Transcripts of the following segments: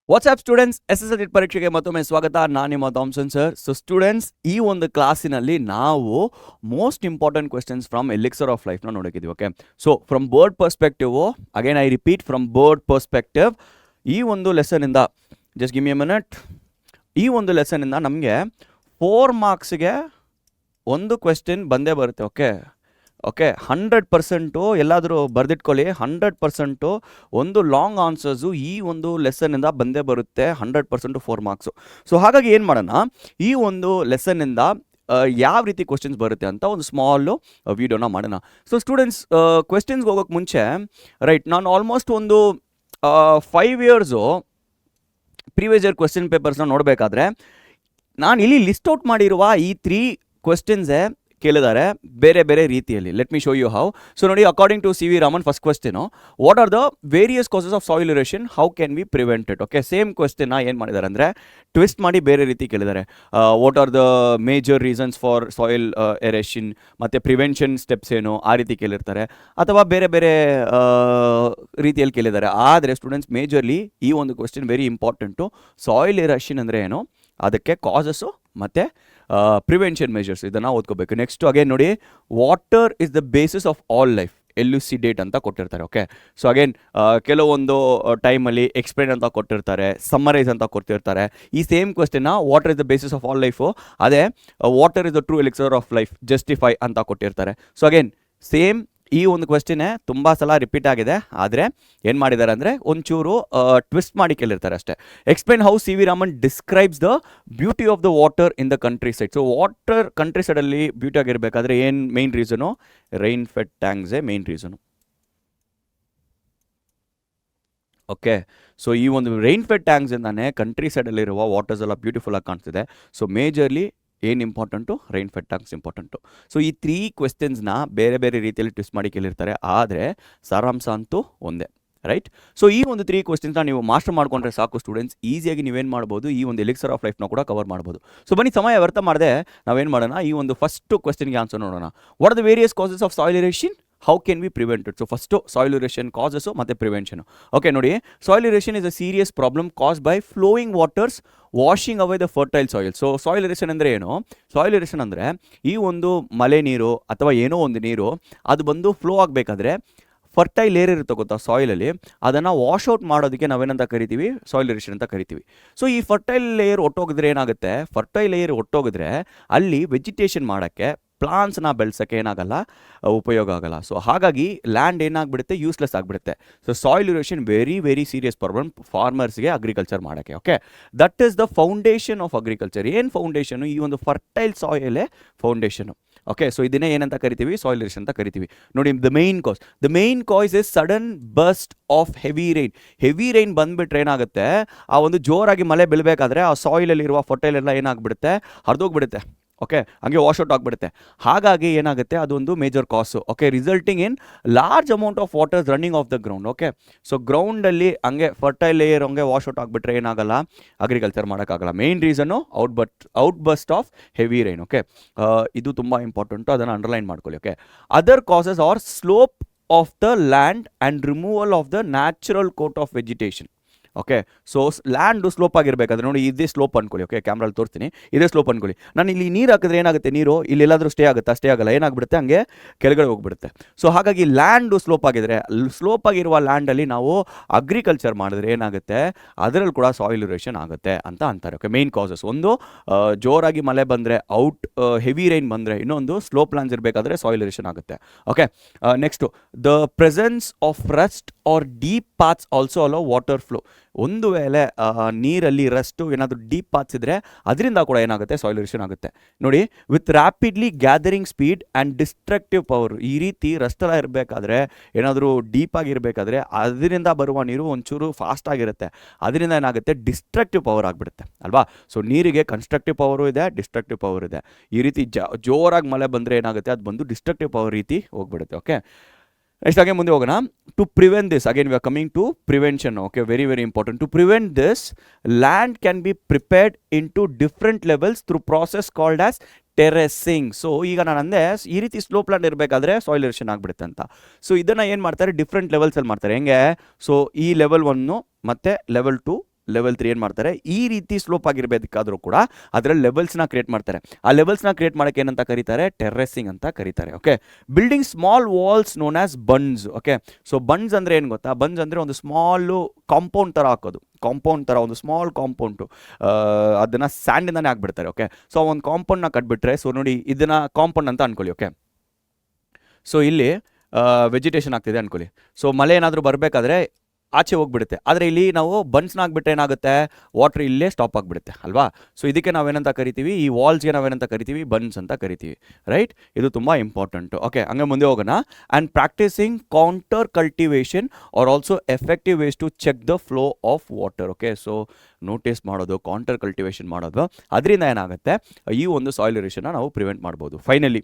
WhatsApp students SSLC ಪರೀಕ್ಷೆಗೆ ಮತ್ತೊಮ್ಮೆ ಸ್ವಾಗತ. ನಾನು ನಿಮ್ಮ ಥಾಮ್ಸನ್ ಸರ್. ಸೊ ಸ್ಟೂಡೆಂಟ್ಸ್, ಈ ಒಂದು ಕ್ಲಾಸಿನಲ್ಲಿ ನಾವು most important questions from elixir of ಲೈಫ್ನ ನೋಡೋಕ್ಕಿದ್ದೀವಿ. Okay, so from board perspective, again I repeat, from board perspective, ಈ ಒಂದು ಲೆಸನಿಂದ just give me a minute. ಈ ಒಂದು ಲೆಸನಿಂದ ನಮಗೆ 4 ಮಾರ್ಕ್ಸ್ಗೆ ಒಂದು ಕ್ವೆಶ್ಚನ್ ಬಂದೇ ಬರುತ್ತೆ. ಓಕೆ 100% ಎಲ್ಲಾದರೂ ಬರೆದಿಟ್ಕೊಳ್ಳಿ. 100% ಒಂದು ಲಾಂಗ್ ಆನ್ಸರ್ಸು ಈ ಒಂದು ಲೆಸನ್ನಿಂದ ಬಂದೇ ಬರುತ್ತೆ. 100% 4 ಮಾರ್ಕ್ಸು. ಸೊ ಹಾಗಾಗಿ ಏನು ಮಾಡೋಣ, ಈ ಒಂದು ಲೆಸನ್ನಿಂದ ಯಾವ ರೀತಿ ಕ್ವೆಶ್ಚನ್ಸ್ ಬರುತ್ತೆ ಅಂತ ಒಂದು ಸ್ಮಾಲು ವಿಡಿಯೋನ ಮಾಡೋಣ. ಸೊ ಸ್ಟೂಡೆಂಟ್ಸ್, ಕ್ವೆಶ್ಚನ್ಸ್ಗೆ ಹೋಗೋಕ್ಕೆ ಮುಂಚೆ ನಾನು ಆಲ್ಮೋಸ್ಟ್ ಒಂದು 5 ಇಯರ್ಸು ಪ್ರೀವಿಯಸ್ ಇಯರ್ ಕ್ವೆಶ್ಚನ್ ಪೇಪರ್ಸ್ನ ನೋಡಬೇಕಾದ್ರೆ ನಾನು ಇಲ್ಲಿ ಲಿಸ್ಟ್ ಔಟ್ ಮಾಡಿರುವ ಈ 3 ಕ್ವೆಶ್ಚನ್ಸೇ ಕೇಳಿದ್ದಾರೆ ಬೇರೆ ಬೇರೆ ರೀತಿಯಲ್ಲಿ. Let me show you how. So ನೋಡಿ, according to CV Raman first question, what are the various causes of soil erosion, how can we prevent it. Okay, same ಕ್ವೆಶ್ಚನ್ನ ಏನು ಮಾಡಿದ್ದಾರೆ ಅಂದರೆ ಟ್ವಿಸ್ಟ್ ಮಾಡಿ ಬೇರೆ ರೀತಿ ಕೇಳಿದ್ದಾರೆ. What are the major reasons for soil erosion, ಮತ್ತು ಪ್ರಿವೆನ್ಷನ್ ಸ್ಟೆಪ್ಸ್ ಏನು, ಆ ರೀತಿ ಕೇಳಿರ್ತಾರೆ, ಅಥವಾ ಬೇರೆ ಬೇರೆ ರೀತಿಯಲ್ಲಿ ಕೇಳಿದ್ದಾರೆ. ಆದರೆ ಸ್ಟೂಡೆಂಟ್ಸ್, ಮೇಜರ್ಲಿ ಈ ಒಂದು question very important. Soil erosion ಅಂದರೆ ಏನು, ಅದಕ್ಕೆ ಕಾಸಸ್ಸು ಮತ್ತು ಪ್ರಿವೆನ್ಷನ್ ಮೆಷರ್ಸ್, ಇದನ್ನು ಓದ್ಕೋಬೇಕು. ನೆಕ್ಸ್ಟ್ ಅಗೇನ್ ನೋಡಿ, water is the basis of all life, elucidate ಅಂತ ಕೊಟ್ಟಿರ್ತಾರೆ. ಓಕೆ, ಸೊ ಅಗೇನ್ ಕೆಲವೊಂದು ಟೈಮಲ್ಲಿ ಎಕ್ಸ್ಪ್ಲೇನ್ ಅಂತ ಕೊಟ್ಟಿರ್ತಾರೆ, ಸಮ್ಮರೈಸ್ ಅಂತ ಕೊಟ್ಟಿರ್ತಾರೆ. ಈ ಸೇಮ್ ಕ್ವೆಶ್ಚನ್ನ water is the basis of all life, ಅದೇ water is the true elixir of life, justify ಅಂತ ಕೊಟ್ಟಿರ್ತಾರೆ. ಸೊ ಅಗೇನ್ ಸೇಮ್ ಈ ಒಂದು ಕ್ವೆಶ್ಚನ್ನೇ ತುಂಬ ಸಲ ರಿಪೀಟ್ ಆಗಿದೆ. ಆದರೆ ಏನು ಮಾಡಿದ್ದಾರೆ ಅಂದರೆ ಒಂಚೂರು ಟ್ವಿಸ್ಟ್ ಮಾಡಿ ಕೇಳಿರ್ತಾರೆ ಅಷ್ಟೇ. Explain how CV Raman describes the beauty of the water in the countryside. So water country ಸೈಡಲ್ಲಿ ಬ್ಯೂಟಿ ಆಗಿರಬೇಕಾದ್ರೆ ಏನು ಮೇನ್ ರೀಸನು, ರೈನ್ ಫೆಡ್ ಟ್ಯಾಂಕ್ಸೇ ಮೇನ್ ರೀಸನು. ಓಕೆ, ಸೊ ಈ ಒಂದು ರೈನ್ ಫೆಡ್ ಟ್ಯಾಂಕ್ಸಿಂದಾನೇ ಕಂಟ್ರಿ ಸೈಡಲ್ಲಿರುವ ವಾಟರ್ಸ್ ಎಲ್ಲ ಬ್ಯೂಟಿಫುಲ್ ಆಗಿ ಕಾಣಿಸ್ತಿದೆ. ಸೊ ಮೇಜರ್ಲಿ ಏನು important, rain fed tanks important. So ಈ 3 ಕ್ವೆಶ್ಚನ್ಸ್ನ ಬೇರೆ ಬೇರೆ ರೀತಿಯಲ್ಲಿ ಟ್ವಿಸ್ಟ್ ಮಾಡಿ ಕೇಳಿರ್ತಾರೆ, ಆದರೆ ಸಾರಾಂಶ ಅಂತೂ ಒಂದೇ. ರೈಟ್. ಸೊ ಈ ಒಂದು 3 ಕ್ವೆಶ್ಚನ್ಸ್ನ ನೀವು ಮಾಸ್ಟರ್ ಮಾಡ್ಕೊಂಡ್ರೆ ಸಾಕು ಸ್ಟೂಡೆಂಟ್ಸ್, ಈಸಿಯಾಗಿ ನೀವೇನು ಮಾಡ್ಬೋದು, ಈ ಒಂದು ಎಲಿಕ್ಸರ್ ಆಫ್ ಲೈಫ್ನ ಕೂಡ ಕವರ್ ಮಾಡ್ಬೋದು. ಸೊ ಬನ್ನಿ, ಸಮಯ ವ್ಯರ್ಥ ಮಾಡದೆ ನಾವೇನು ಮಾಡೋಣ, ಈ ಒಂದು ಫಸ್ಟ್ ಕ್ವೆಶ್ಚನ್ಗೆ ಆನ್ಸರ್ ನೋಡೋಣ. What are the various causes of soil erosion, how can we prevent it. So first soil erosion causes ಮತ್ತು ಪ್ರಿವೆನ್ಷನು. ಓಕೆ ನೋಡಿ, soil erosion is a serious problem caused by flowing waters washing away the fertile soil. So soil erosion ಅಂದರೆ ಏನು, soil erosion ಅಂದರೆ ಈ ಒಂದು ಮಳೆ ನೀರು ಅಥವಾ ಏನೋ ಒಂದು ನೀರು ಅದು ಬಂದು ಫ್ಲೋ ಆಗಬೇಕಾದ್ರೆ ಫರ್ಟೈಲ್ ಲೇಯರ್ ಇರುತ್ತೆ ಗೊತ್ತಾ ಸಾಯಿಲಲ್ಲಿ, ಅದನ್ನು ವಾಶ್ಔಟ್ ಮಾಡೋದಕ್ಕೆ ನಾವೇನಂತ ಕರಿತೀವಿ, ಸಾಯಿಲ್ ಇರೋಷನ್ ಅಂತ ಕರಿತೀವಿ. ಸೊ ಈ ಫರ್ಟೈಲ್ ಲೇಯರ್ ಒಟ್ಟೋಗಿದ್ರೆ ಏನಾಗುತ್ತೆ, ಫರ್ಟೈಲ್ ಲೇಯರ್ ಒಟ್ಟೋಗಿದ್ರೆ ಅಲ್ಲಿ ವೆಜಿಟೇಷನ್ ಮಾಡೋಕ್ಕೆ, ಪ್ಲಾಂಟ್ಸ್ನ ಬೆಳೆಸೋಕ್ಕೆ ಏನಾಗಲ್ಲ, ಉಪಯೋಗ ಆಗಲ್ಲ. ಸೊ ಹಾಗಾಗಿ ಲ್ಯಾಂಡ್ ಏನಾಗ್ಬಿಡುತ್ತೆ, ಯೂಸ್ಲೆಸ್ ಆಗಿಬಿಡುತ್ತೆ. So soil erosion very very serious problem ಫಾರ್ಮರ್ಸ್ಗೆ ಅಗ್ರಿಕಲ್ಚರ್ ಮಾಡೋಕ್ಕೆ. Okay, that is the foundation of agriculture. ಏನು ಫೌಂಡೇಶನು, ಈ ಒಂದು ಫರ್ಟೈಲ್ ಸಾಯಿಲೇ ಫೌಂಡೇಶನು. ಓಕೆ, ಸೊ ಇದನ್ನೇ ಏನಂತ ಕರಿತೀವಿ, ಸಾಯಿಲ್ ಇರೋಷನ್ ಅಂತ ಕರಿತೀವಿ. ನೋಡಿ, the main cause is sudden burst of heavy rain. Heavy rain ಬಂದುಬಿಟ್ರೆ ಏನಾಗುತ್ತೆ, ಆ ಒಂದು ಜೋರಾಗಿ ಮಳೆ ಬೀಳಬೇಕಾದ್ರೆ ಆ ಸಾಯಿಲಲ್ಲಿರುವ ಫರ್ಟೈಲ್ ಎಲ್ಲ ಏನಾಗ್ಬಿಡುತ್ತೆ, ಹರಿದೋಗ್ಬಿಡುತ್ತೆ. ಓಕೆ, ಹಂಗೆ ವಾಶ್ಔಟ್ ಆಗಿಬಿಡುತ್ತೆ. ಹಾಗಾಗಿ ಏನಾಗುತ್ತೆ, ಅದೊಂದು major cause. Okay, resulting in large amount of waters running off the ground. Okay, so ಗ್ರೌಂಡಲ್ಲಿ ಹಂಗೆ ಫರ್ಟೈಲ್ ಲೇಯರ್ ಹಂಗೆ ವಾಶ್ಔಟ್ ಆಗಿಬಿಟ್ರೆ ಏನಾಗಲ್ಲ, ಅಗ್ರಿಕಲ್ಚರ್ ಮಾಡೋಕ್ಕಾಗಲ್ಲ. Main reason outburst of heavy rain. Okay, ಇದು ತುಂಬ ಇಂಪಾರ್ಟೆಂಟು, ಅದನ್ನು ಅಂಡರ್ಲೈನ್ ಮಾಡ್ಕೊಳ್ಳಿ. Okay, other causes are slope of the land and removal of the natural coat of vegetation. Okay, so land slope ಆಗಿರಬೇಕಾದ್ರೆ ನೋಡಿ, ಇದೇ slope ಅಂದ್ಕೊಳ್ಳಿ. Okay, ಕ್ಯಾಮ್ರಲ್ಲಿ ತೋರಿಸ್ತೀನಿ, ಇದೇ ಸ್ಲೋಪ್ ಅಂದ್ಕೊಳ್ಳಿ. ನಾನು ಇಲ್ಲಿ ನೀರು ಹಾಕಿದ್ರೆ ಏನಾಗುತ್ತೆ, ನೀರು ಇಲ್ಲೆಲ್ಲಾದರೂ ಸ್ಟೇ ಆಗಲ್ಲ, ಏನಾಗ್ಬಿಡುತ್ತೆ, ಹಂಗೆ ಕೆಳಗಡೆ ಹೋಗ್ಬಿಡುತ್ತೆ. ಸೊ ಹಾಗಾಗಿ ಲ್ಯಾಂಡು ಸ್ಲೋಪ್ ಆಗಿದ್ರೆ, ಸ್ಲೋಪ್ ಆಗಿರುವ ಲ್ಯಾಂಡಲ್ಲಿ ನಾವು ಅಗ್ರಿಕಲ್ಚರ್ ಮಾಡಿದ್ರೆ ಏನಾಗುತ್ತೆ, ಅದರಲ್ಲಿ ಕೂಡ ಸಾಯಿಲ್ ಇರೋಷನ್ ಆಗುತ್ತೆ ಅಂತ ಅಂತಾರೆ. ಓಕೆ, ಮೇನ್ ಕಾಸಸ್ ಒಂದು ಜೋರಾಗಿ ಮಳೆ ಬಂದರೆ, ಹೆವಿ ರೈನ್ ಬಂದರೆ, ಇನ್ನೊಂದು ಸ್ಲೋಪ್ ಲ್ಯಾಂಡ್ಸ್ ಇರಬೇಕಾದ್ರೆ ಸಾಯಿಲ್ ಇರೋಷನ್ ಆಗುತ್ತೆ. Okay, next the presence of rust or deep paths also allow water flow. ಒಂದು ವೇಳೆ ನೀರಲ್ಲಿ ರಸ್ಟು ಏನಾದರೂ ಡೀಪ್ ಪಾತ್ಸ್ ಇದ್ದರೆ ಅದರಿಂದ ಕೂಡ ಏನಾಗುತ್ತೆ, ಸಾಯಿಲ್ ಇರೋಷನ್ ಆಗುತ್ತೆ. ನೋಡಿ, with rapidly gathering speed and destructive power. ಈ ರೀತಿ ರಸ್ಟೆಲ್ಲ ಇರಬೇಕಾದ್ರೆ, ಏನಾದರೂ ಡೀಪಾಗಿರಬೇಕಾದ್ರೆ ಅದರಿಂದ ಬರುವ ನೀರು ಒಂಚೂರು ಫಾಸ್ಟ್ ಆಗಿರುತ್ತೆ, ಅದರಿಂದ ಏನಾಗುತ್ತೆ, ಡಿಸ್ಟ್ರಕ್ಟಿವ್ ಪವರ್ ಆಗಿಬಿಡುತ್ತೆ ಅಲ್ವಾ. ಸೊ ನೀರಿಗೆ ಕನ್ಸ್ಟ್ರಕ್ಟಿವ್ ಪವರು ಇದೆ, ಡಿಸ್ಟ್ರಕ್ಟಿವ್ ಪವರ್ ಇದೆ. ಈ ರೀತಿ ಜೋರಾಗಿ ಮಳೆ ಬಂದರೆ ಏನಾಗುತ್ತೆ, ಅದು ಬಂದು ಡಿಸ್ಟ್ರಕ್ಟಿವ್ ಪವರ್ ರೀತಿ ಹೋಗ್ಬಿಡುತ್ತೆ. ಓಕೆ, ನೆಕ್ಸ್ಟ್ ಹಾಗೆ ಮುಂದೆ ಹೋಗೋಣ. To prevent this, again we are coming to prevention. Okay, very very important. To prevent this, land can be prepared into different levels through process called as terracing. So ಈಗ ನಾನು ಅಂದೆ, ಈ ರೀತಿ slope land ಇರಬೇಕಾದ್ರೆ soil erosion ಆಗಿಬಿಡುತ್ತೆ ಅಂತ. So ಇದನ್ನು ಏನು ಮಾಡ್ತಾರೆ, ಡಿಫ್ರೆಂಟ್ ಲೆವೆಲ್ಸಲ್ಲಿ ಮಾಡ್ತಾರೆ. ಹೆಂಗೆ, ಸೊ ಈ ಲೆವೆಲ್ 1 ಮತ್ತು ಲೆವೆಲ್ 2 ಲೆವೆಲ್ 3 ಏನು ಮಾಡ್ತಾರೆ, ಈ ರೀತಿ ಸ್ಲೋಪ್ ಆಗಿರಬೇಕಾದ್ರೂ ಕೂಡ ಅದರಲ್ಲಿ ಲೆವೆಲ್ಸ್ನ ಕ್ರಿಯೇಟ್ ಮಾಡ್ತಾರೆ. ಆ ಲೆವೆಲ್ಸ್ನ ಕ್ರಿಯೇಟ್ ಮಾಡೋಕ್ಕೆ ಏನಂತ ಕರೀತಾರೆ, ಟೆರ್ರೇಸಿಂಗ್ ಅಂತ ಕರೀತಾರೆ. Okay, building small walls known as bunds. Okay, so bunds ಅಂದರೆ ಏನು ಗೊತ್ತಾ, ಬಂಡ್ಸ್ ಅಂದರೆ ಒಂದು ಸ್ಮಾಲು ಕಾಂಪೌಂಡ್ ಥರ ಹಾಕೋದು, ಕಾಂಪೌಂಡ್ ಥರ ಒಂದು ಸ್ಮಾಲ್ ಕಾಂಪೌಂಡು, ಅದನ್ನು ಸ್ಯಾಂಡಿಂದಾನೇ ಹಾಕ್ಬಿಡ್ತಾರೆ. ಓಕೆ, ಸೊ ಒಂದು ಕಾಂಪೌಂಡ್ನ ಕಟ್ಬಿಟ್ರೆ, ಸೊ ನೋಡಿ ಇದನ್ನು ಕಾಂಪೌಂಡ್ ಅಂತ ಅನ್ಕೊಳ್ಳಿ. ಓಕೆ, ಸೊ ಇಲ್ಲಿ ವೆಜಿಟೇಷನ್ ಆಗ್ತಿದೆ ಅನ್ಕೊಳ್ಳಿ. ಸೊ ಮಳೆ ಏನಾದರೂ ಬರಬೇಕಾದ್ರೆ ಆಚೆ ಹೋಗ್ಬಿಡುತ್ತೆ. ಆದರೆ ಇಲ್ಲಿ ನಾವು ಬನ್ಸ್ನ ಹಾಕ್ಬಿಟ್ರೆ ಏನಾಗುತ್ತೆ, ವಾಟರ್ ಇಲ್ಲೇ ಸ್ಟಾಪ್ ಆಗಿಬಿಡುತ್ತೆ ಅಲ್ವಾ. ಸೊ ಇದಕ್ಕೆ ನಾವೇನಂತ ಕರಿತೀವಿ, ಈ ವಾಲ್ಸ್ಗೆ ನಾವೇನಂತ ಕರಿತೀವಿ, ಬನ್ಸ್ ಅಂತ ಕರಿತೀವಿ. ರೈಟ್, ಇದು ತುಂಬ ಇಂಪಾರ್ಟೆಂಟು. ಓಕೆ, ಹಂಗೆ ಮುಂದೆ ಹೋಗೋಣ. And practising contour cultivation are also effective ways to check the flow of water. Okay, so notice ಮಾಡೋದು, ಕೌಂಟರ್ ಕಲ್ಟಿವೇಷನ್ ಮಾಡೋದು, ಅದರಿಂದ ಏನಾಗುತ್ತೆ, ಈ ಒಂದು ಸಾಯಿಲ್ ಇರೋಷನ್ನ ನಾವು ಪ್ರಿವೆಂಟ್ ಮಾಡ್ಬೋದು. Finally,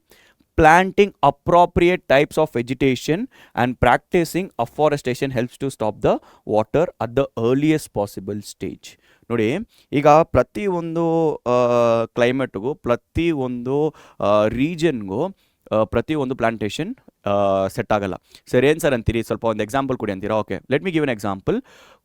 planting appropriate types of vegetation and practicing afforestation helps to stop the water at the earliest possible stage. ನೋಡಿ, ಈಗ ಪ್ರತಿಯೊಂದು ಕ್ಲೈಮೇಟ್ಗೂ, ಪ್ರತಿಯೊಂದು ರೀಜನ್ಗೂ ಪ್ರತಿಯೊಂದು ಪ್ಲಾಂಟೇಷನ್ ಸೆಟ್ ಆಗಲ್ಲ. ಸರ್ ಏನು ಸರ್ ಅಂತೀರಿ, ಸ್ವಲ್ಪ ಒಂದು ಎಕ್ಸಾಂಪಲ್ ಕೊಡಿ ಅಂತೀರಾ. Okay, let me give an example.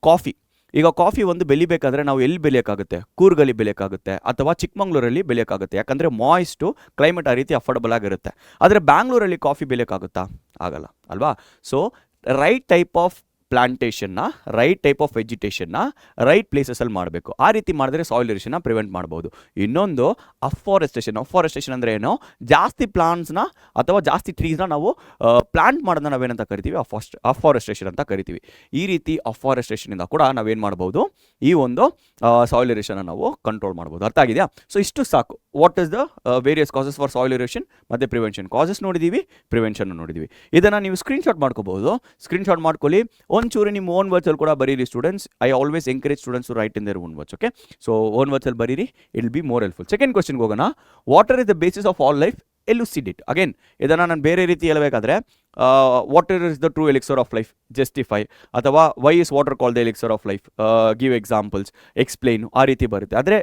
Coffee. ಈಗ ಕಾಫಿ ಒಂದು ಬೆಳಿಬೇಕಾದ್ರೆ ನಾವು ಎಲ್ಲಿ ಬೆಳೆಯೋಕ್ಕಾಗುತ್ತೆ, ಕೂರ್ಗಲ್ಲಿ ಬೆಳೆಯೋಕ್ಕಾಗುತ್ತೆ ಅಥವಾ ಚಿಕ್ಕಮಂಗ್ಳೂರಲ್ಲಿ ಬೆಳೆಯೋಕ್ಕಾಗುತ್ತೆ, ಯಾಕಂದರೆ ಮಾಯಿಸ್ಟು ಕ್ಲೈಮೇಟ್ ಆ ರೀತಿ ಅಫೋರ್ಡಬಲ್ ಆಗಿರುತ್ತೆ. ಆದರೆ ಬ್ಯಾಂಗ್ಳೂರಲ್ಲಿ ಕಾಫಿ ಬೆಳೆಯೋಕ್ಕಾಗುತ್ತಾ, ಆಗಲ್ಲ ಅಲ್ವಾ. ಸೊ ರೈಟ್ ಟೈಪ್ ಆಫ್ ಪ್ಲಾಂಟೇಷನ್ನ, ರೈಟ್ ಟೈಪ್ ಆಫ್ ವೆಜಿಟೇಷನ್ನ ರೈಟ್ ಪ್ಲೇಸಸಲ್ಲಿ ಮಾಡಬೇಕು. ಆ ರೀತಿ ಮಾಡಿದ್ರೆ ಸಾಯಿಲ್ ಇರೋಷನ್ನ ಪ್ರಿವೆಂಟ್ ಮಾಡ್ಬೋದು. ಇನ್ನೊಂದು ಅಫಾರೆಸ್ಟೇಷನ್. ಅಫಾರೆಸ್ಟೇಷನ್ ಅಂದರೆ ಏನು, ಜಾಸ್ತಿ ಪ್ಲಾಂಟ್ಸ್ನ ಅಥವಾ ಜಾಸ್ತಿ ಟ್ರೀಸ್ನ ನಾವು ಪ್ಲಾಂಟ್ ಮಾಡೋದನ್ನ ನಾವೇನಂತ ಕರಿತೀವಿ, ಅಫಾರೆಸ್ಟೇಷನ್ ಅಂತ ಕರಿತೀವಿ. ಈ ರೀತಿ ಅಫಾರೆಸ್ಟೇಷನಿಂದ ಕೂಡ ನಾವೇನು ಮಾಡ್ಬೋದು, ಈ ಒಂದು ಸಾಯಿಲ್ ಇರೋಷನ್ನ ನಾವು ಕಂಟ್ರೋಲ್ ಮಾಡ್ಬೋದು. ಅರ್ಥ ಆಗಿದೆಯಾ. ಸೊ ಇಷ್ಟು ಸಾಕು. What is the various causes for soil erosion ಮತ್ತು ಪ್ರಿವೆನ್ಷನ್. ಕಾಸಸ್ ನೋಡಿದ್ದೀವಿ, ಪ್ರಿವೆನ್ಷನ್ ನೋಡಿದ್ದೀವಿ. ಇದನ್ನು ನೀವು ಸ್ಕ್ರೀನ್ಶಾಟ್ ಮಾಡ್ಕೋಬಹುದು. ಸ್ಕ್ರೀನ್ಶಾಟ್ ಮಾಡ್ಕೊಳ್ಳಿ, ಒಂಚೂರು ನಿಮ್ಮ ಓನ್ ವರ್ಡ್ಸಲ್ಲಿ ಕೂಡ ಬರೀರಿ students. I always encourage students to write in their own words. Okay, so own ವರ್ಡ್ಸಲ್ಲಿ ಬರೀರಿ, it will be more helpful. Second ಕ್ವಶನ್ಗೆ ಹೋಗೋಣ. Water is the basis of all life, elucidate. Again ಇದನ್ನು ನಾನು ಬೇರೆ ರೀತಿ ಹೇಳಬೇಕಾದ್ರೆ, water is the true elixir of life, justify, ಅಥವಾ why is water call the elixir of life, give examples, explain, ಆ ರೀತಿ ಬರುತ್ತೆ. ಆದರೆ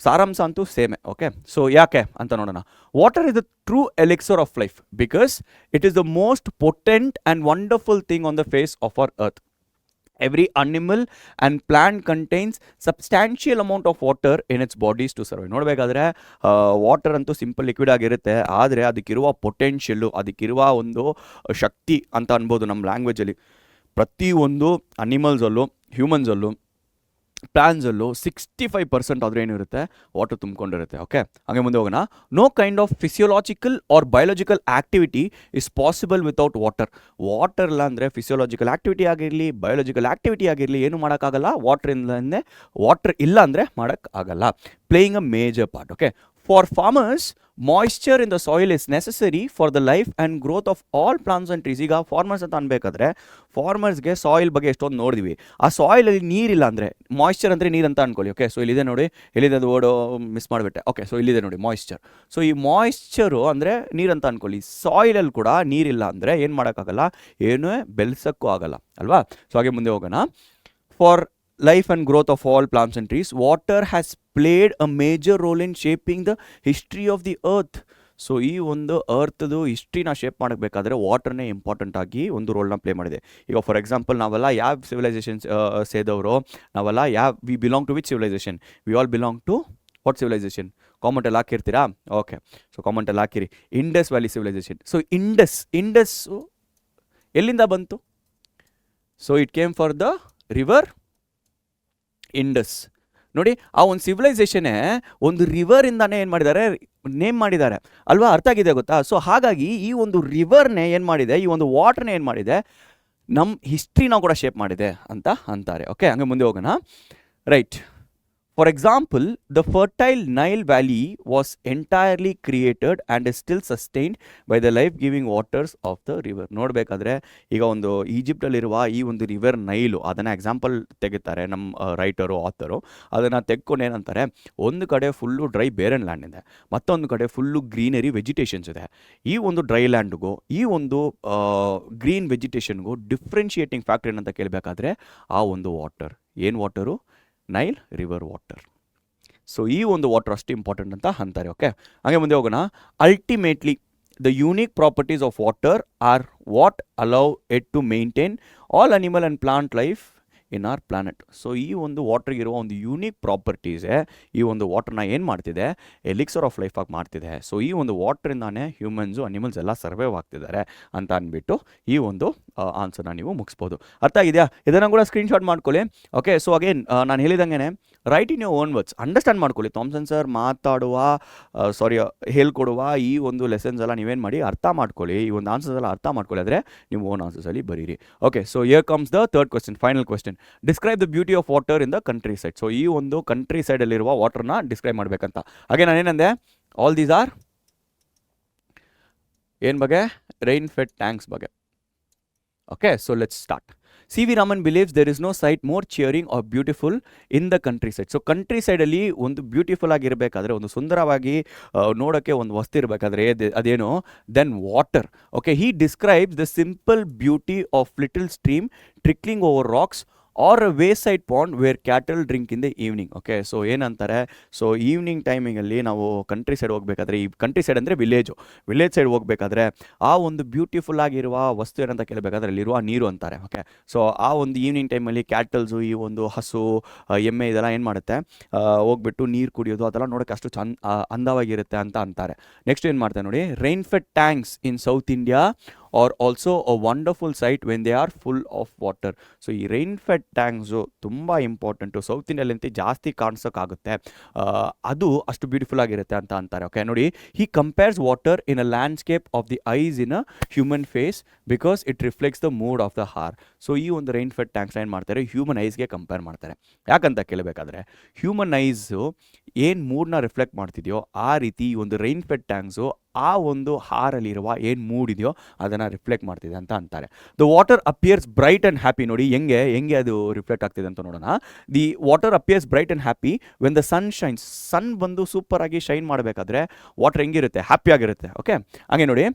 ಸಾರಾಂಶ ಅಂತೂ ಸೇಮೆ. ಓಕೆ, ಸೊ ಯಾಕೆ ಅಂತ ನೋಡೋಣ. Water is the true elixir of life because it is the most potent and wonderful thing on the face of our earth. Every animal and plant contains substantial amount of water in its bodies to survive. ನೋಡಬೇಕಾದ್ರೆ water ಅಂತೂ simple liquid ಆಗಿರುತ್ತೆ, ಆದರೆ ಅದಕ್ಕಿರುವ potential, ಅದಕ್ಕಿರುವ ಒಂದು ಶಕ್ತಿ ಅಂತ ಅನ್ಬೋದು ನಮ್ಮ ಲ್ಯಾಂಗ್ವೇಜಲ್ಲಿ. ಪ್ರತಿಯೊಂದು ಅನಿಮಲ್ಸಲ್ಲೂ, ಹ್ಯೂಮನ್ಸಲ್ಲೂ, ಪ್ಲಾನ್ಸಲ್ಲೂ 65% ಆದರೆ ಏನಿರುತ್ತೆ, ವಾಟರ್ ತುಂಬಿಕೊಂಡಿರುತ್ತೆ. ಓಕೆ, ಹಾಗೆ ಮುಂದೆ ಹೋಗೋಣ. No kind of physiological or biological activity is possible without water. Water ಇಲ್ಲ ಅಂದರೆ ಫಿಸಿಯೋಲಾಜಿಕಲ್ ಆ್ಯಕ್ಟಿವಿಟಿ ಆಗಿರಲಿ, ಬಯೋಲಾಜಿಕಲ್ ಆ್ಯಕ್ಟಿವಿಟಿ ಆಗಿರಲಿ, ಏನು ಮಾಡೋಕ್ಕಾಗಲ್ಲ. ವಾಟರ್ ಇಲ್ಲ ಅಂದರೆ ಮಾಡೋಕ್ಕಾಗಲ್ಲ. Playing a major part. Okay, for farmers moisture in the soil is necessary for the life and growth of all plants and trees. ಈಗ ಫಾರ್ಮರ್ಸ್ ಅಂತ ಅನ್ಬೇಕಾದ್ರೆ, ಫಾರ್ಮರ್ಸ್ಗೆ ಸಾಯಿಲ್ ಬಗ್ಗೆ ಎಷ್ಟೊಂದು ನೋಡಿದ್ವಿ. ಆ ಸಾಯಿಲಲ್ಲಿ ನೀರಿಲ್ಲ ಅಂದರೆ, ಮಾಯಿಶ್ಚರ್ ಅಂದರೆ ನೀರು ಅಂತ ಅನ್ಕೊಳ್ಳಿ. ಓಕೆ, ಸೊ ಇಲ್ಲಿದೆ ನೋಡಿ, ಎಲ್ಲಿದೆ ಅದು ವರ್ಡು ಮಿಸ್ ಮಾಡಿಬಿಟ್ಟೆ. ಓಕೆ, ಸೊ ಇಲ್ಲಿದೆ ನೋಡಿ ಮಾಯಿಶ್ಚರ್. ಸೊ ಈ ಮಾಯಿಶ್ಚರು ಅಂದರೆ ನೀರು ಅಂತ ಅನ್ಕೊಳ್ಳಿ. ಸಾಯಿಲಲ್ಲಿ ಕೂಡ ನೀರಿಲ್ಲ ಅಂದರೆ ಏನು ಮಾಡೋಕ್ಕಾಗಲ್ಲ, ಏನೂ ಬೆಳೆಸೋಕ್ಕೂ ಆಗಲ್ಲ ಅಲ್ವಾ. ಸೊ ಹಾಗೆ ಮುಂದೆ ಹೋಗೋಣ. For life and growth of all plants and trees, water has played a major role in shaping the history of the earth. So ಈ ಒಂದು ಅರ್ತ್ದು ಹಿಸ್ಟ್ರಿನ ಶೇಪ್ ಮಾಡಬೇಕಾದ್ರೆ ವಾಟರ್ನೇ ಇಂಪಾರ್ಟೆಂಟ್ ಆಗಿ ಒಂದು ರೋಲ್ನ ಪ್ಲೇ ಮಾಡಿದೆ. ಈಗ ಫಾರ್ ಎಕ್ಸಾಂಪಲ್, ನಾವೆಲ್ಲ ಯಾವ ಸಿವಿಲೈಸೇಷನ್ಸ್ ಸೇದವರು, ನಾವೆಲ್ಲ we belong to which civilization, we all belong to what civilization? ಕಾಮೆಂಟಲ್ಲಿ ಹಾಕಿರ್ತೀರಾ? ಓಕೆ, ಸೊ ಕಾಮೆಂಟಲ್ಲಿ ಹಾಕಿರಿ. Indus valley civilization. So Indus ಎಲ್ಲಿಂದ ಬಂತು? So it came for the river Indus. ನೋಡಿ, ಆ ಒಂದು ಸಿವಿಲೈಸೇಷನ್ನೇ ಒಂದು ರಿವರಿಂದಾನೇ ಏನು ಮಾಡಿದ್ದಾರೆ, ನೇಮ್ ಮಾಡಿದ್ದಾರೆ ಅಲ್ವಾ. ಅರ್ಥ ಆಗಿದೆ ಗೊತ್ತಾ. ಸೊ ಹಾಗಾಗಿ ಈ ಒಂದು ರಿವರ್ನೇ ಏನು ಮಾಡಿದೆ, ಈ ಒಂದು ವಾಟರ್ನೇ ಏನು ಮಾಡಿದೆ, ನಮ್ಮ ಹಿಸ್ಟ್ರಿನ ಕೂಡ ಶೇಪ್ ಮಾಡಿದೆ ಅಂತ ಅಂತಾರೆ. ಓಕೆ, ಹಂಗೆ ಮುಂದೆ ಹೋಗೋಣ. Right, for example, the fertile Nile valley was entirely created and is still sustained by the life giving waters of the river. ನೋಡಬೇಕಾದ್ರೆ ಈಗ ಒಂದು ಈಜಿಪ್ಟಲ್ಲಿರುವ ಈ ಒಂದು ರಿವರ್ ನೈಲು, ಅದನ್ನು ಎಕ್ಸಾಂಪಲ್ ತೆಗಿತಾರೆ ನಮ್ಮ ರೈಟರು, ಆಥರು. ಅದನ್ನು ತೆಕ್ಕೊಂಡು ಏನಂತಾರೆ, ಒಂದು ಕಡೆ ಫುಲ್ಲು ಡ್ರೈ ಬೇರನ್ ಲ್ಯಾಂಡ್ ಇದೆ, ಮತ್ತೊಂದು ಕಡೆ ಫುಲ್ಲು ಗ್ರೀನರಿ ವೆಜಿಟೇಷನ್ಸ್ ಇದೆ. ಈ ಒಂದು ಡ್ರೈ ಲ್ಯಾಂಡ್ಗೂ ಈ ಒಂದು ಗ್ರೀನ್ ವೆಜಿಟೇಷನ್ಗೂ ಡಿಫ್ರೆನ್ಷಿಯೇಟಿಂಗ್ ಫ್ಯಾಕ್ಟರ್ ಏನಂತ ಕೇಳಬೇಕಾದ್ರೆ, ಆ ಒಂದು ವಾಟರ್. ಏನು water? Nile river water. So ಈ ಒಂದು ವಾಟರ್ ಅಷ್ಟು ಇಂಪಾರ್ಟೆಂಟ್ ಅಂತ ಅಂತಾರೆ. ಓಕೆ, ಹಾಗೆ ಮುಂದೆ ಹೋಗೋಣ. Ultimately the unique properties of water are what allow it to maintain all animal and plant life in our planet. So ಈ ಒಂದು ವಾಟರ್ಗಿರುವ ಒಂದು ಯೂನಿಕ್ ಪ್ರಾಪರ್ಟೀಸೇ ಈ ಒಂದು ವಾಟರ್ನ ಏನು ಮಾಡ್ತಿದೆ, ಎಲಿಕ್ಸರ್ ಆಫ್ ಲೈಫ್ ಆಗಿ ಮಾಡ್ತಿದೆ. ಸೊ ಈ ಒಂದು ವಾಟ್ರಿಂದಾನೇ ಹ್ಯೂಮನ್ಸು ಅನಿಮಲ್ಸ್ ಎಲ್ಲ ಸರ್ವೈವ್ ಆಗ್ತಿದ್ದಾರೆ ಅಂತ ಅಂದ್ಬಿಟ್ಟು ಈ ಒಂದು ಆನ್ಸರ್ನ ನೀವು ಮುಗಿಸ್ಬೋದು. ಅರ್ಥ ಆಗಿದೆಯಾ? ಇದನ್ನು ಕೂಡ ಸ್ಕ್ರೀನ್ಶಾಟ್ ಮಾಡ್ಕೊಳ್ಳಿ. ಓಕೆ, ಸೊ ಅಗೇನ್ ನಾನು ಹೇಳಿದಂಗೆ right in your own words, understand ಮಾಡ್ಕೊಳ್ಳಿ. ಥಾಮ್ಸನ್ ಸರ್ ಮಾತಾಡುವ ಹೇಳ್ಕೊಡುವ ಈ ಒಂದು ಲೆಸನ್ಸ್ ಎಲ್ಲ ನೀವೇನು ಮಾಡಿ ಅರ್ಥ ಮಾಡ್ಕೊಳ್ಳಿ, ಈ ಒಂದು ಆನ್ಸರ್ಸ್ ಎಲ್ಲ ಅರ್ಥ ಮಾಡ್ಕೊಳ್ಳಿ, ಆದರೆ ನೀವು ಓನ್ ಆನ್ಸರ್ಸಲ್ಲಿ ಬರೀರಿ. Okay, so here comes the third question, final question. Describe the beauty of water in the countryside. So ಈ ಒಂದು ಕಂಟ್ರಿ ಸೈಡಲ್ಲಿರುವ ವಾಟರ್ನ ಡಿಸ್ಕ್ರೈಬ್ ಮಾಡಬೇಕಂತ. ಹಾಗೆ ನಾನೇನಂದೆ, ಆಲ್ ದೀಸ್ ಆರ್ ಏನು ಬಗ್ಗೆ, ರೈನ್ ಫೆಡ್ ಟ್ಯಾಂಕ್ಸ್ ಬಗ್ಗೆ. Okay, so let's start. C V Raman believes there is no sight more cheering or beautiful in the countryside. So country ಸೈಡಲ್ಲಿ ಒಂದು beautiful ಆಗಿರಬೇಕಾದ್ರೆ, ಒಂದು ಸುಂದರವಾಗಿ ನೋಡೋಕ್ಕೆ ಒಂದು ವಸ್ತು ಇರಬೇಕಾದ್ರೆ ಅದೇನು, then water. Okay, he describes the simple beauty of little stream trickling over rocks or a wayside pond where cattle drink in the evening. Okay, so ಏನಂತಾರೆ, ಸೊ ಈವ್ನಿಂಗ್ ಟೈಮಿಂಗಲ್ಲಿ ನಾವು ಕಂಟ್ರಿ ಸೈಡ್ ಹೋಗಬೇಕಾದ್ರೆ, ಈ countryside ಅಂದರೆ village side ಹೋಗಬೇಕಾದ್ರೆ ಆ ಒಂದು beautiful ಆಗಿರುವ ವಸ್ತು ಏನಂತ ಕೇಳಬೇಕಾದ್ರೆ ಅಲ್ಲಿರುವ ನೀರು ಅಂತಾರೆ. ಓಕೆ, ಸೊ ಆ ಒಂದು ಈವ್ನಿಂಗ್ ಟೈಮಲ್ಲಿ ಕ್ಯಾಟಲ್ಸು, ಈ ಒಂದು ಹಸು, ಎಮ್ಮೆ ಇದೆಲ್ಲ ಏನು ಮಾಡುತ್ತೆ, ಹೋಗ್ಬಿಟ್ಟು ನೀರು ಕುಡಿಯೋದು ಅದೆಲ್ಲ ನೋಡೋಕ್ಕೆ ಅಷ್ಟು ಅಂದವಾಗಿರುತ್ತೆ ಅಂತ ಅಂತಾರೆ. ನೆಕ್ಸ್ಟ್ ಏನು ಮಾಡ್ತಾರೆ ನೋಡಿ, rain fed tanks in south India are also a wonderful sight when they are full of water. So ಈ ರೈನ್ ಫೆಡ್ ಟ್ಯಾಂಕ್ಸು ತುಂಬ ಇಂಪಾರ್ಟೆಂಟು, ಸೌತ್ ಇಂಡಿಯಾಲಂತೂ ಜಾಸ್ತಿ ಕಾಣಿಸೋಕ್ಕಾಗುತ್ತೆ, ಅದು ಅಷ್ಟು ಬ್ಯೂಟಿಫುಲ್ ಆಗಿರುತ್ತೆ ಅಂತ ಅಂತಾರೆ. ಓಕೆ ನೋಡಿ, he compares water in a landscape of the eyes in a human face because it reflects the mood of the hour. So ಈ ಒಂದು ರೈನ್ ಫೆಡ್ ಟ್ಯಾಂಕ್ಸ್ ಏನು ಮಾಡ್ತಾರೆ, ಹ್ಯೂಮನ್ ಐಸ್ಗೆ ಕಂಪೇರ್ ಮಾಡ್ತಾರೆ. ಯಾಕಂತ ಕೇಳಬೇಕಾದ್ರೆ, ಹ್ಯೂಮನ್ ಐಸು ಏನು ಮೂಡ್ನ ರಿಫ್ಲೆಕ್ಟ್ ಮಾಡ್ತಿದೆಯೋ ಆ ರೀತಿ ಈ ಒಂದು ರೈನ್ ಫೆಡ್ ಟ್ಯಾಂಕ್ಸು ಆ ಒಂದು ಹಾರಲ್ಲಿರುವ ಏನು ಮೂಡ್ ಇದೆಯೋ ಅದನ್ನು ರಿಫ್ಲೆಕ್ಟ್ ಮಾಡ್ತಿದೆ ಅಂತ ಅಂತಾರೆ. The water appears bright and happy. ನೋಡಿ ಹೆಂಗೆ ಅದು ರಿಫ್ಲೆಕ್ಟ್ ಆಗ್ತಿದೆ ಅಂತ ನೋಡೋಣ. The water appears bright and happy when the sun shines. Sun ಬಂದು ಸೂಪರಾಗಿ ಶೈನ್ ಮಾಡಬೇಕಾದ್ರೆ ವಾಟರ್ ಹೆಂಗಿರುತ್ತೆ, ಹ್ಯಾಪಿ ಆಗಿರುತ್ತೆ. ಓಕೆ, ಹಾಗೆ ನೋಡಿ,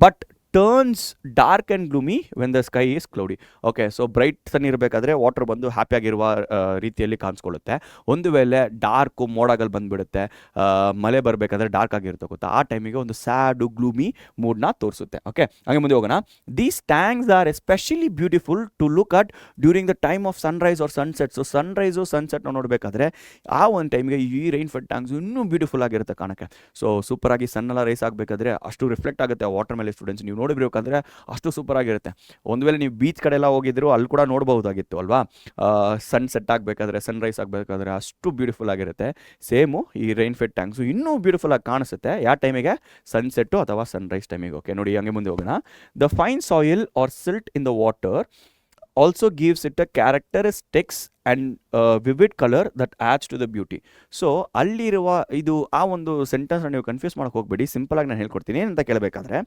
but turns dark and gloomy when the sky is cloudy. Okay, so bright sun ಇರಬೇಕಾದ್ರೆ ವಾಟರ್ ಬಂದು ಹ್ಯಾಪಿಯಾಗಿರುವ ರೀತಿಯಲ್ಲಿ ಕಾಣಿಸ್ಕೊಳ್ಳುತ್ತೆ. ಒಂದು ವೇಳೆ ಡಾರ್ಕು ಮೋಡಗಳು ಬಂದುಬಿಡುತ್ತೆ, ಮಳೆ ಬರಬೇಕಾದ್ರೆ ಡಾರ್ಕ್ ಆಗಿರುತ್ತೆ ಗೊತ್ತಾ, ಆ ಟೈಮಿಗೆ ಒಂದು ಸ್ಯಾಡು ಗ್ಲೂಮಿ ಮೂಡ್ನ ತೋರಿಸುತ್ತೆ. ಓಕೆ, ಹಾಗೆ ಮುಂದೆ ಹೋಗೋಣ. These tanks are especially beautiful to look at during the time of sunrise or sunset. So sunrise ಸನ್ಸೆಟ್ನ ನೋಡಬೇಕಾದ್ರೆ ಆ ಒಂದು ಟೈಮಿಗೆ ಈ ರೈನ್ ಫೆಡ್ ಟ್ಯಾಂಕ್ಸ್ ಇನ್ನೂ ಬ್ಯೂಟಿಫುಲ್ ಆಗಿರುತ್ತೆ ಕಾಣೋಕ್ಕೆ. ಸೊ ಸೂಪರಾಗಿ ಸನ್ನೆಲ್ಲ ರೈಸ್ ಆಗಬೇಕಾದ್ರೆ ಅಷ್ಟು ರಿಫ್ಲೆಕ್ಟ್ ಆಗುತ್ತೆ ವಾಟರ್ ಮೇಲೆ. ಸ್ಟೂಡೆಂಟ್ಸ್ ನೀವು ನೋಡಿರ್ಬೇಕಂದ್ರೆ ಅಷ್ಟು ಸೂಪರ್ ಆಗಿರುತ್ತೆ. ಒಂದು ವೇಳೆ ನೀವು ಬೀಚ್ ಕಡೆ ಎಲ್ಲ ಹೋಗಿದ್ರು ಅಲ್ಲಿ ಕೂಡ ನೋಡಬಹುದಾಗಿತ್ತು ಅಲ್ವಾ, ಸನ್ಸೆಟ್ ಆಗಬೇಕಾದ್ರೆ, ಸನ್ರೈಸ್ ಆಗಬೇಕಾದ್ರೆ ಅಷ್ಟು ಬ್ಯೂಟಿಫುಲ್ ಆಗಿರುತ್ತೆ. ಸೇಮು ಈ ರೈನ್ ಫೆಡ್ ಟ್ಯಾಂಕ್ಸು ಇನ್ನೂ ಬ್ಯೂಟಿಫುಲ್ ಆಗಿ ಕಾಣಿಸುತ್ತೆ ಯಾವ ಟೈಮಿಗೆ, ಸನ್ಸೆಟ್ಟು ಅಥವಾ ಸನ್ರೈಸ್ ಟೈಮಿಗೆ. ಓಕೆ ನೋಡಿ, ಹಂಗೆ ಮುಂದೆ ಹೋಗೋಣ. The fine soil or silt in the water also gives it a characteristics and vivid color that adds to the beauty. So ಅಲ್ಲಿರುವ ಇದು ಆ ಒಂದು ಸೆಂಟೆನ್ಸ್ನ ನೀವು ಕನ್ಫ್ಯೂಸ್ ಮಾಡೋಕೆ ಹೋಗಬೇಡಿ, ಸಿಂಪಲಾಗಿ ನಾನು ಹೇಳ್ಕೊಡ್ತೀನಿ. ಏನಂತ ಕೇಳಬೇಕಾದ್ರೆ,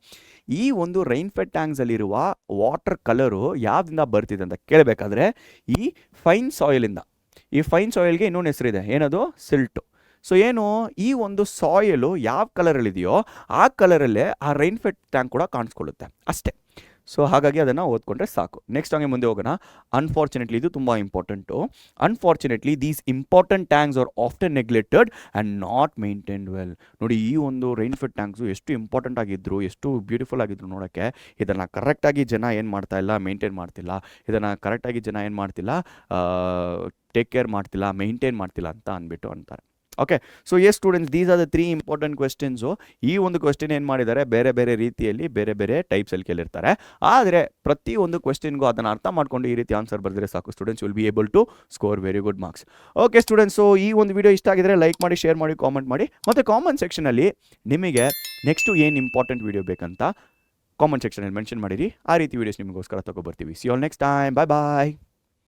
ಈ ಒಂದು ರೈನ್ ಫೆಡ್ ಟ್ಯಾಂಕ್ಸಲ್ಲಿರುವ ವಾಟರ್ ಕಲರು ಯಾವುದಿಂದ ಬರ್ತಿದೆ ಅಂತ ಕೇಳಬೇಕಾದ್ರೆ ಈ ಫೈನ್ ಸಾಯಿಲಿಂದ. ಈ ಫೈನ್ ಸಾಯಿಲ್ಗೆ ಇನ್ನೊಂದು ಹೆಸರಿದೆ, ಏನದು, ಸಿಲ್ಟು. ಸೊ ಏನು, ಈ ಒಂದು ಸಾಯಿಲು ಯಾವ ಕಲರಲ್ಲಿದೆಯೋ ಆ ಕಲರಲ್ಲೇ ಆ ರೈನ್ ಫೆಡ್ ಟ್ಯಾಂಕ್ ಕೂಡ ಕಾಣಿಸ್ಕೊಳ್ಳುತ್ತೆ ಅಷ್ಟೇ. ಸೊ ಹಾಗಾಗಿ ಅದನ್ನು ಓದ್ಕೊಂಡ್ರೆ ಸಾಕು. ನೆಕ್ಸ್ಟ್ ಹಂಗೆ ಮುಂದೆ ಹೋಗೋಣ. ಅನ್ಫಾರ್ಚುನೇಟ್ಲಿ ಇದು ತುಂಬ important. Unfortunately these important tanks are often neglected and not maintained well. ನೋಡಿ, ಈ ಒಂದು ರೈನ್ ಫೆಡ್ ಟ್ಯಾಂಕ್ಸು ಎಷ್ಟು ಇಂಪಾರ್ಟೆಂಟ್ ಆಗಿದ್ರು, ಎಷ್ಟು ಬ್ಯೂಟಿಫುಲ್ ಆಗಿದ್ರು ನೋಡೋಕ್ಕೆ, ಇದನ್ನು ಕರೆಕ್ಟಾಗಿ ಜನ ಏನು ಮಾಡ್ತಾ ಇಲ್ಲ, ಮೇಂಟೈನ್ ಮಾಡ್ತಿಲ್ಲ. ಇದನ್ನು ಕರೆಕ್ಟಾಗಿ ಜನ ಏನು ಮಾಡ್ತಿಲ್ಲ, ಟೇಕ್ ಕೇರ್ ಮಾಡ್ತಿಲ್ಲ, ಮೇಂಟೈನ್ ಮಾಡ್ತಿಲ್ಲ ಅಂತ ಅಂದ್ಬಿಟ್ಟು ಅಂತಾರೆ. Okay, so yes students, these are the 3 important questions. ಈ ಒಂದು ಕ್ವೆಶ್ಚನ್ ಏನು ಮಾಡಿದ್ದಾರೆ, ಬೇರೆ ಬೇರೆ ರೀತಿಯಲ್ಲಿ ಬೇರೆ ಬೇರೆ ಟೈಪ್ಸಲ್ಲಿ ಕೇಳಿರ್ತಾರೆ. ಆದರೆ ಪ್ರತಿಯೊಂದು ಕ್ವೆಶ್ಚನ್ಗೂ ಅದನ್ನು ಅರ್ಥ ಮಾಡಿಕೊಂಡು ಈ ರೀತಿ ಆನ್ಸರ್ ಬರೆದರೆ ಸಾಕು, students will be able to score very good marks. Okay students, so ಈ ಒಂದು ವಿಡಿಯೋ ಇಷ್ಟ ಆಗಿದ್ರೆ ಲೈಕ್ ಮಾಡಿ, ಶೇರ್ ಮಾಡಿ, ಕಾಮೆಂಟ್ ಮಾಡಿ. ಮತ್ತು ಕಾಮೆಂಟ್ ಸೆಕ್ಷನಲ್ಲಿ ನಿಮಗೆ ನೆಕ್ಸ್ಟು ಏನು ಇಂಪಾರ್ಟೆಂಟ್ ವಿಡಿಯೋ ಬೇಕಂತ ಕಾಮೆಂಟ್ ಸೆಕ್ಷನಲ್ಲಿ ಮೆನ್ಷನ್ ಮಾಡಿರಿ. ಆ ರೀತಿ ವೀಡಿಯೋಸ್ ನಿಮಗೋಸ್ಕರ ತಗೊಬರ್ತೀವಿ. See all next time. Bye ಬಾಯ್.